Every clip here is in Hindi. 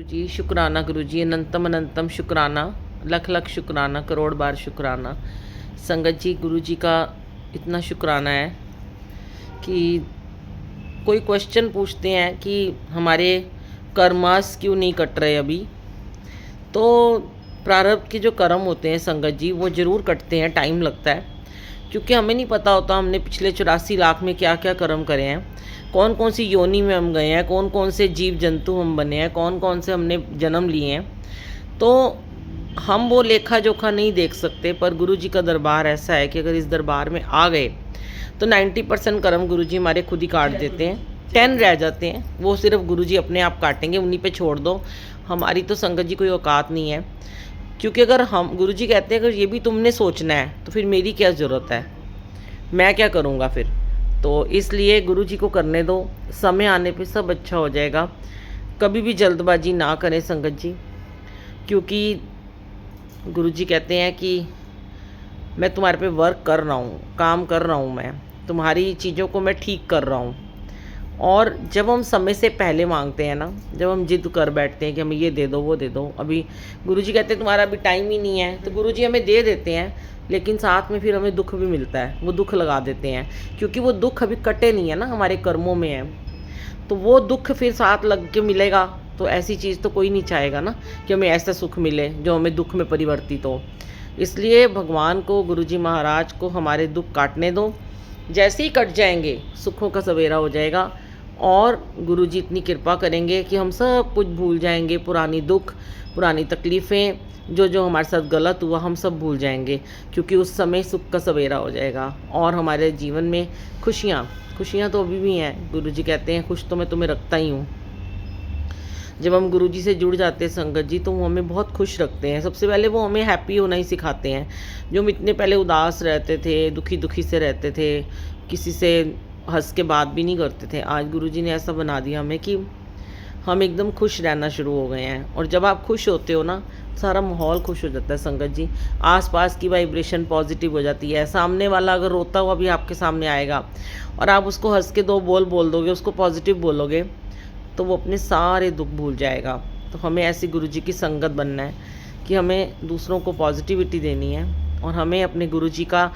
गुरुजी शुक्राना, गुरुजी अनंतम अनंतम शुक्राना, लख लख शुक्राना, करोड़ बार शुक्राना। संगत जी, गुरुजी का इतना शुक्राना है कि कोई क्वेश्चन पूछते हैं कि हमारे कर्मास क्यों नहीं कट रहे अभी। तो प्रारब्ध के जो कर्म होते हैं संगत जी, वो ज़रूर कटते हैं, टाइम लगता है, क्योंकि हमें नहीं पता होता हमने पिछले 84 लाख में क्या क्या कर्म करे हैं, कौन कौन सी योनि में हम गए हैं, कौन कौन से जीव जंतु हम बने हैं, कौन कौन से हमने जन्म लिए हैं। तो हम वो लेखा जोखा नहीं देख सकते, पर गुरु जी का दरबार ऐसा है कि अगर इस दरबार में आ गए तो 90% कर्म गुरु जी हमारे खुद ही काट देते हैं। 10 रह जाते हैं, वो सिर्फ गुरु जी अपने आप काटेंगे, उन्हीं पे छोड़ दो। हमारी तो संगत जी कोई औकात नहीं है, क्योंकि अगर हम गुरु जी कहते हैं अगर ये भी तुमने सोचना है तो फिर मेरी क्या ज़रूरत है, मैं क्या करूँगा फिर। तो इसलिए गुरु जी को करने दो, समय आने पे सब अच्छा हो जाएगा। कभी भी जल्दबाजी ना करें संगत जी, क्योंकि गुरु जी कहते हैं कि मैं तुम्हारे पे वर्क कर रहा हूँ, काम कर रहा हूँ, मैं तुम्हारी चीज़ों को मैं ठीक कर रहा हूँ। और जब हम समय से पहले मांगते हैं ना, जब हम जिद कर बैठते हैं कि हमें ये दे दो वो दे दो, अभी गुरुजी कहते हैं तुम्हारा अभी टाइम ही नहीं है, तो गुरुजी हमें दे देते हैं, लेकिन साथ में फिर हमें दुख भी मिलता है, वो दुख लगा देते हैं, क्योंकि वो दुख अभी कटे नहीं है ना, हमारे कर्मों में है। तो वो दुख फिर साथ लग के मिलेगा, तो ऐसी चीज़ तो कोई नहीं चाहेगा ना कि हमें ऐसा सुख मिले जो हमें दुख में परिवर्तित हो। इसलिए भगवान को, गुरुजी महाराज को हमारे दुख काटने दो। जैसे ही कट जाएंगे सुखों का सवेरा हो जाएगा, और गुरुजी इतनी कृपा करेंगे कि हम सब कुछ भूल जाएंगे, पुरानी दुख, पुरानी तकलीफ़ें, जो जो हमारे साथ गलत हुआ हम सब भूल जाएंगे, क्योंकि उस समय सुख का सवेरा हो जाएगा और हमारे जीवन में खुशियाँ खुशियाँ तो अभी भी हैं। गुरुजी कहते हैं खुश तो मैं तुम्हें रखता ही हूँ। जब हम गुरुजी से जुड़ जाते हैं संगत जी, तो वो हमें बहुत खुश रखते हैं। सबसे पहले वो हमें हैप्पी होना ही सिखाते हैं। जो हम इतने पहले उदास रहते थे, दुखी दुखी से रहते थे, किसी से हंस के बात भी नहीं करते थे, आज गुरुजी ने ऐसा बना दिया हमें कि हम एकदम खुश रहना शुरू हो गए हैं। और जब आप खुश होते हो ना, सारा माहौल खुश हो जाता है संगत जी, आसपास की वाइब्रेशन पॉजिटिव हो जाती है। सामने वाला अगर रोता हुआ भी आपके सामने आएगा और आप उसको हंस के 2 बोल दोगे, उसको पॉजिटिव बोलोगे, तो वो अपने सारे दुख भूल जाएगा। तो हमें ऐसी गुरुजी की संगत बनना है कि हमें दूसरों को पॉजिटिविटी देनी है, और हमें अपने गुरुजी का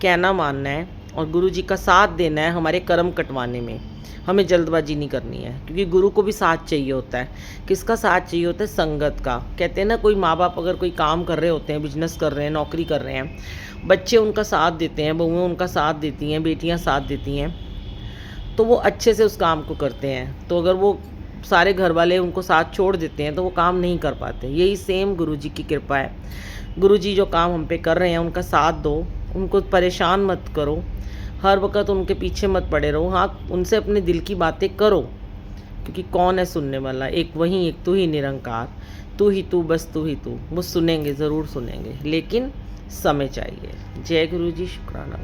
कहना मानना है, और गुरुजी का साथ देना है हमारे कर्म कटवाने में। हमें जल्दबाजी नहीं करनी है, क्योंकि गुरु को भी साथ चाहिए होता है। किसका साथ चाहिए होता है? संगत का। कहते हैं ना, कोई माँ बाप अगर कोई काम कर रहे होते हैं, बिजनेस कर रहे हैं, नौकरी कर रहे हैं, बच्चे उनका साथ देते हैं, बहुएं उनका साथ देती हैं, बेटियाँ साथ देती हैं, तो वो अच्छे से उस काम को करते हैं। तो अगर वो सारे घर वाले उनको साथ छोड़ देते हैं तो वो काम नहीं कर पाते। यही सेम गुरुजी की कृपा है। गुरुजी जो काम हम पे कर रहे हैं उनका साथ दो, उनको परेशान मत करो, हर वक्त उनके पीछे मत पड़े रहो। हाँ, उनसे अपने दिल की बातें करो, क्योंकि कौन है सुनने वाला? एक वही, एक तू ही निरंकार, तू ही तू, बस तू ही तू। वो सुनेंगे, ज़रूर सुनेंगे, लेकिन समय चाहिए। जय गुरु जी, शुक्राना।